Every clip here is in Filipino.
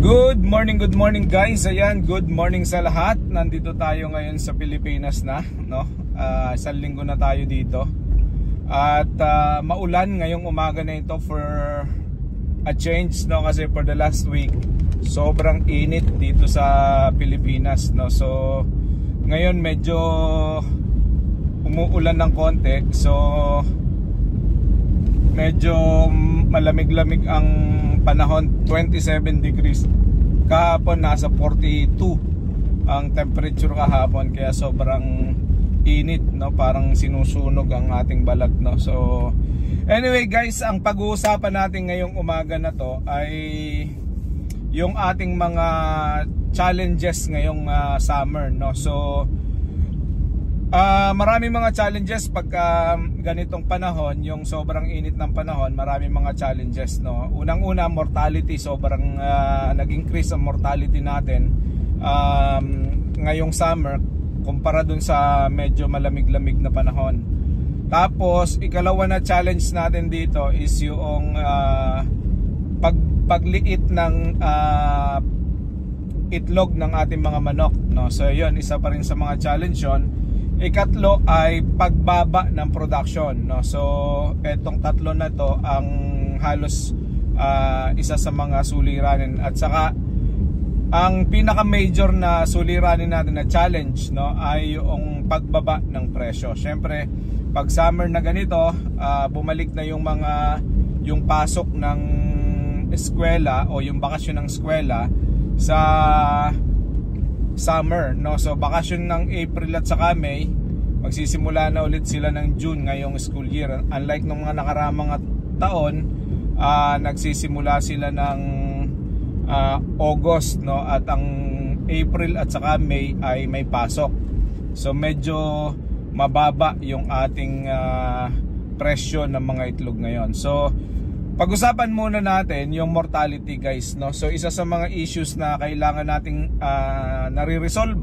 Good morning guys. Ayan, good morning sa lahat. Nandito tayo ngayon sa Pilipinas na, no? Isang linggo na tayo dito. At maulan ngayong umaga na ito for a change, no? Kasi for the last week sobrang init dito sa Pilipinas, no? So ngayon medyo umuulan ng konti. So medyo malamig-lamig ang panahon, 27 degrees. Kahapon nasa 42 ang temperature kahapon, kaya sobrang init, no? Parang sinusunog ang ating balat, no? So anyway guys, ang pag-uusapan natin ngayong umaga na to ay yung ating mga challenges ngayong summer, no? So maraming mga challenges pagka ganitong panahon, yung sobrang init ng panahon, maraming mga challenges, no? Unang-una, mortality, sobrang nag-increase ang mortality natin ngayong summer kumpara dun sa medyo malamig-lamig na panahon. Tapos ikalawa na challenge natin dito is yung pagliit ng itlog ng ating mga manok, no? So yun, isa pa rin sa mga challenge yun. Ikatlo ay pagbaba ng production, no? So etong tatlo na to ang halos isa sa mga suliranin, at saka ang pinaka major na suliranin natin na challenge, no, ay yung pagbaba ng presyo. Syempre pag summer na ganito, bumalik na yung pasok ng eskwela o yung bakasyon ng eskwela sa summer, no? So bakasyon ng April at saka May, magsisimula na ulit sila ng June ngayong school year. Unlike nung mga nakaramang taon, nagsisimula sila ng August, no? At ang April at saka May ay may pasok. So medyo mababa yung ating presyo ng mga itlog ngayon. So pag-usapan muna natin yung mortality guys, no? So isa sa mga issues na kailangan nating nare-resolve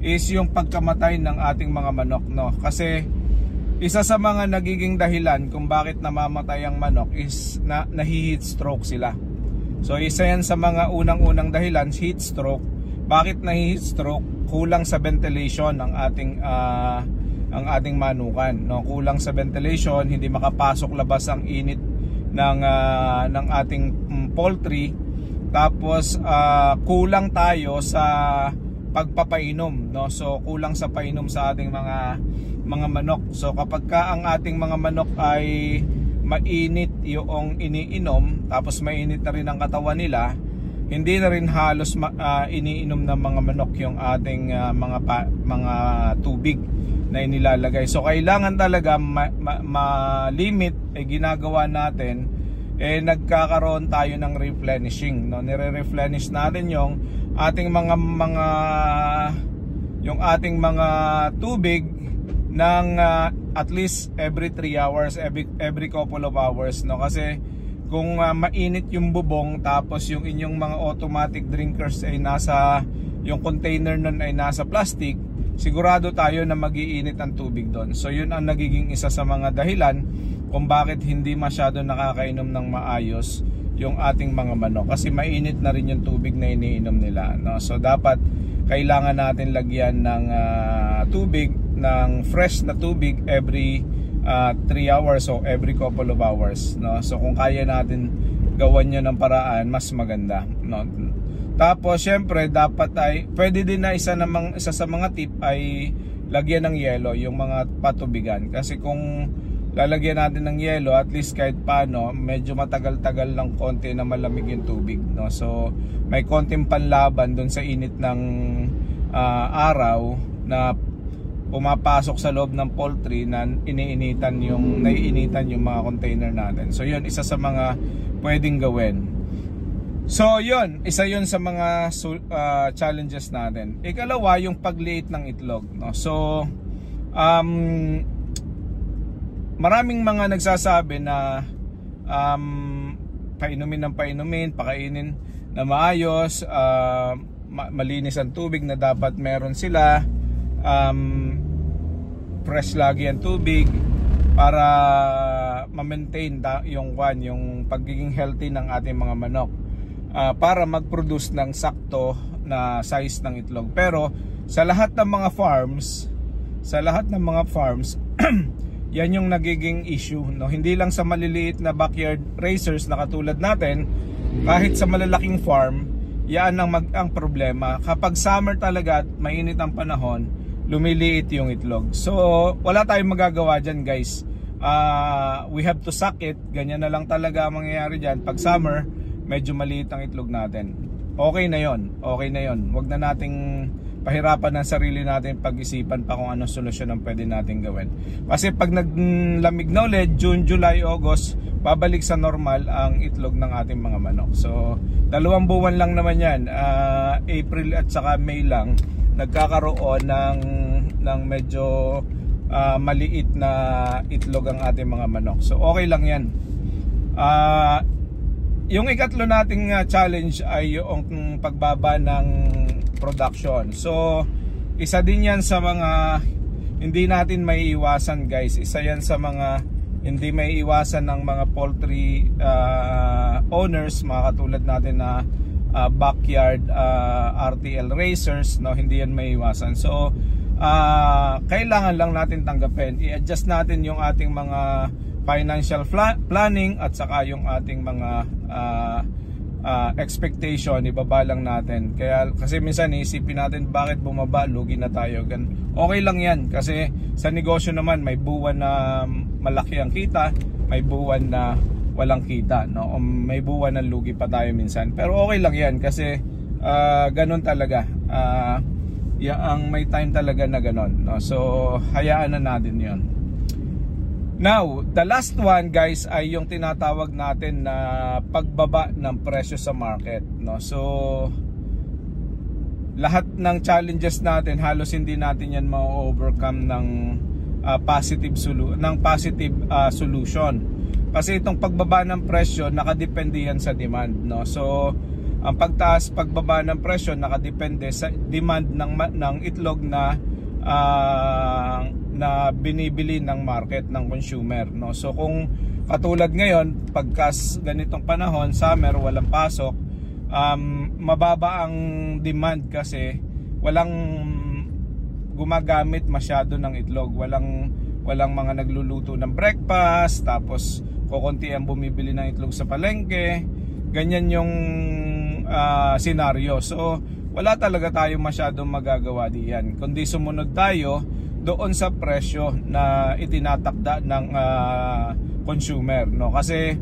is yung pagkamatay ng ating mga manok, no? Kasi isa sa mga nagiging dahilan kung bakit namamatay ang manok is nahi-heat stroke sila. So isa yan sa mga unang-unang dahilan, heat stroke. Bakit nahi-heat stroke? Kulang sa ventilation ang ating manukan, no? Kulang sa ventilation, hindi makapasok labas ang init ng ating poultry. Tapos kulang tayo sa pagpapainom, no? So kulang sa painom sa ating mga manok. So kapag ang ating mga manok ay mainit yung iniinom, tapos mainit na rin ang katawan nila, hindi na rin halos iniinom ng mga manok yung ating mga tubig na inilalagay. So kailangan talaga ma-limit, ginagawa natin, nagkakaroon tayo ng replenishing, no? Nire-replenish natin yung ating mga tubig ng at least every 3 hours, every couple of hours, no? Kasi kung mainit yung bubong, tapos yung inyong mga automatic drinkers ay yung container nun ay nasa plastic, sigurado tayo na mag-iinit ang tubig doon. So yun ang nagiging isa sa mga dahilan kung bakit hindi masyado nakakainom ng maayos yung ating mga manok, kasi mainit na rin yung tubig na iniinom nila, no? So dapat kailangan natin lagyan ng tubig, ng fresh na tubig every 3 hours o every couple of hours, no? So kung kaya natin gawan yun ng paraan, mas maganda, no? Tapos syempre dapat ay pwede din na isa sa mga tip ay lagyan ng yelo yung mga patubigan, kasi kung lalagyan natin ng yelo, at least kahit paano medyo matagal-tagal ng konti na malamig yung tubig, no? So may konting panlaban doon sa init ng araw na pumapasok sa loob ng poultry na naiinitan yung mga container natin. So yun, isa sa mga pwedeng gawin. So yun, isa yun sa mga challenges natin. Ikalawa, yung pagliit ng itlog, no? So maraming mga nagsasabi na painumin ng painumin, pakainin na maayos, malinis ang tubig na dapat meron sila, fresh lagi ang tubig para ma-maintain yung pagiging healthy ng ating mga manok. para mag-produce ng sakto na size ng itlog. Pero sa lahat ng mga farms, yan yung nagiging issue, no? Hindi lang sa maliliit na backyard raisers na katulad natin, kahit sa malalaking farm, yan ang problema. Kapag summer talaga at mainit ang panahon, lumiliit yung itlog. So wala tayong magagawa dyan, guys. We have to suck it. Ganyan na lang talaga ang mangyayari dyan. Pag summer, medyo maliit ang itlog natin. Okay na yon. Huwag na nating pahirapan ng sarili natin, pag-isipan pa kung anong solusyon ang pwede natin gawin. Kasi pag naglamig na ulit, June, July, August, babalik sa normal ang itlog ng ating mga manok. So 2 buwan lang naman yan, April at saka May lang, nagkakaroon ng medyo maliit na itlog ang ating mga manok. So okay lang yan. Yung ikatlo nating challenge ay yung pagbaba ng production. So isa din yan sa mga hindi natin maiiwasan, guys. Isa yan sa mga hindi maiiwasan ng mga poultry owners, mga katulad natin na backyard RTL raisers, no? Hindi yan maiiwasan. So kailangan lang natin tanggapin, i-adjust natin yung ating mga financial planning at saka yung ating mga expectation, ibaba lang natin. Kasi minsan isipin natin bakit bumaba, lugi na tayo. Okay lang yan, kasi sa negosyo naman may buwan na malaki ang kita, may buwan na walang kita, no? O may buwan na lugi pa tayo minsan. Pero okay lang yan kasi ganun talaga. Ang may time talaga na ganun, no? So hayaan na natin yon. Now, the last one, guys, ay yung tinatawag natin na pagbaba ng presyo sa market, no? So lahat ng challenges natin, halos hindi natin yan ma-overcome ng positive solution. Kasi itong pagbaba ng presyo, nakadepende yan sa demand, no? So ang pagbaba ng presyo nakadepende sa demand ng itlog na binibili ng market, ng consumer, no? So kung katulad ngayon, pagkas ganitong panahon, summer, walang pasok, mababa ang demand kasi walang gumagamit masyado ng itlog, walang mga nagluluto ng breakfast, tapos kukunti ang bumibili ng itlog sa palengke. Ganyan yung senaryo. So wala talaga tayong masyadong magagawa diyan, kundi sumunod tayo doon sa presyo na itinatakda ng consumer, no? Kasi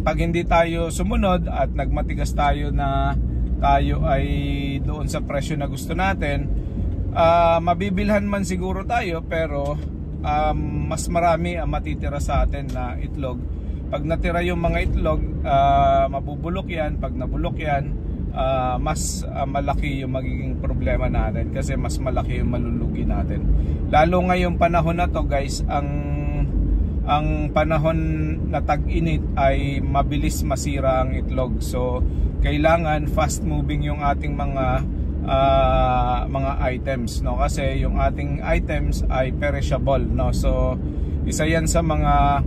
pag hindi tayo sumunod at nagmatigas tayo na tayo ay doon sa presyo na gusto natin, mabibilhan man siguro tayo, pero mas marami ang matitira sa atin na itlog. Pag natira yung mga itlog, mabubulok yan. Pag nabulok yan, mas malaki yung magiging problema natin, kasi mas malaki yung malulugi natin. Lalo ngayong panahon na to, guys, ang panahon na tag-init ay mabilis masira ang itlog. So kailangan fast moving yung ating mga items, no? Kasi yung ating items ay perishable, no? So isa yan sa mga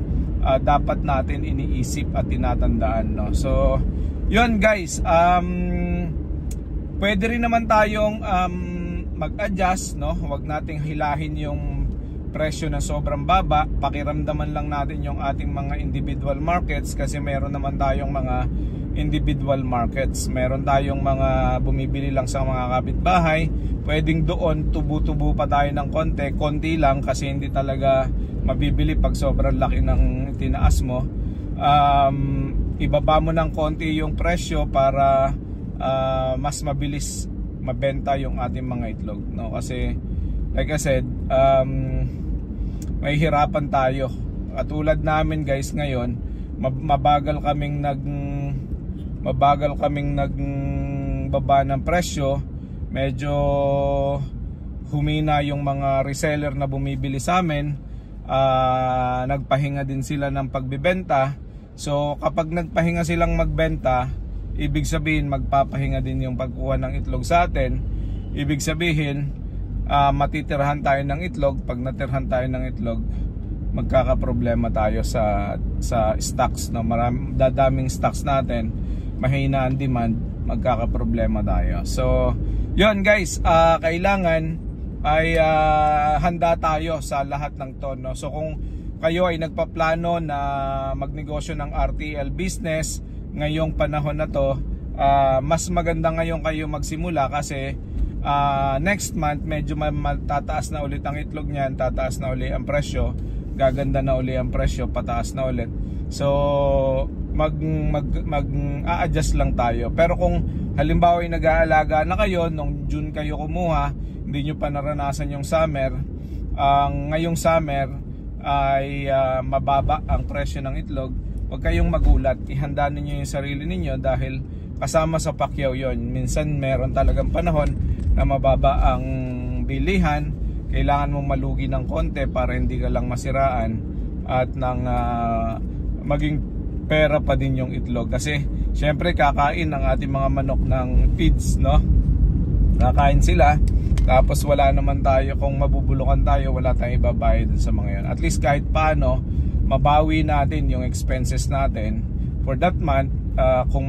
dapat natin iniisip at tinatandaan, no? So yun, guys, pwede rin naman tayong mag-adjust, no? Huwag nating hilahin yung presyo na sobrang baba. Pakiramdaman lang natin yung ating mga individual markets, kasi meron naman tayong mga individual markets. Meron tayong mga bumibili lang sa mga kapitbahay. Pwedeng doon tubo-tubo pa tayo ng konti lang, kasi hindi talaga mabibili pag sobrang laki ng tinaas mo. Ibaba mo ng konti yung presyo para mas mabilis mabenta yung ating mga itlog, no? Kasi like I said, may hirapan tayo. Katulad namin, guys, ngayon mabagal kaming nagbaba ng presyo. Medyo humina yung mga reseller na bumibili sa amin. Nagpahinga din sila ng pagbibenta. So kapag nagpahinga silang magbenta, ibig sabihin magpapahinga din yung pagkuha ng itlog sa atin. Ibig sabihin matitirahan tayo ng itlog. Pag natirhan tayo ng itlog, magkakaproblema tayo sa stocks, no? Dadaming stocks natin. mahina ang demand, magkakaproblema tayo. So yun guys, kailangan ay handa tayo sa lahat ng to, no? So kung kayo ay nagpaplano na magnegosyo ng RTL business ngayong panahon na to, mas maganda ngayon kayo magsimula kasi next month medyo tataas na ulit ang itlog niyan, tataas na ulit ang presyo, gaganda na ulit ang presyo, pataas na ulit. So mag-a-adjust lang tayo. Pero kung halimbawa ay nag-aalaga na kayo, nung June kayo kumuha, hindi nyo pa naranasan yung summer, ngayong summer ay mababa ang presyo ng itlog, huwag kayong magulat, ihanda ninyo yung sarili ninyo dahil kasama sa pakyaw yon. Minsan meron talagang panahon na mababa ang bilihan, kailangan mong malugi ng konti para hindi ka lang masiraan at nang maging pera pa din yung itlog. Kasi syempre kakain ng ating mga manok ng feeds, no? Kakain sila, tapos wala naman tayo, kung mabubulukan tayo, wala tayong ibabayad sa mga yan. At least kahit paano mabawi natin yung expenses natin for that month. Kung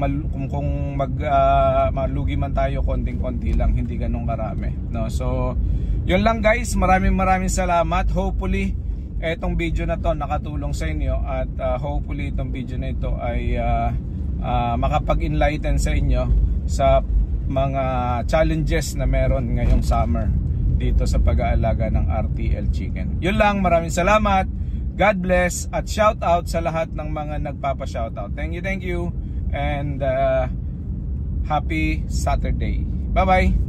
malugi man tayo, konting-konti lang, hindi ganun karami, no? So yun lang guys, maraming salamat. Hopefully etong video na to nakatulong sa inyo at hopefully itong video na ito ay makapag-enlighten sa inyo sa mga challenges na meron ngayong summer dito sa pag-aalaga ng RTL chicken. Yun lang, maraming salamat. God bless at shout out sa lahat ng mga nagpapa-shoutout. Thank you and happy Saturday. Bye bye.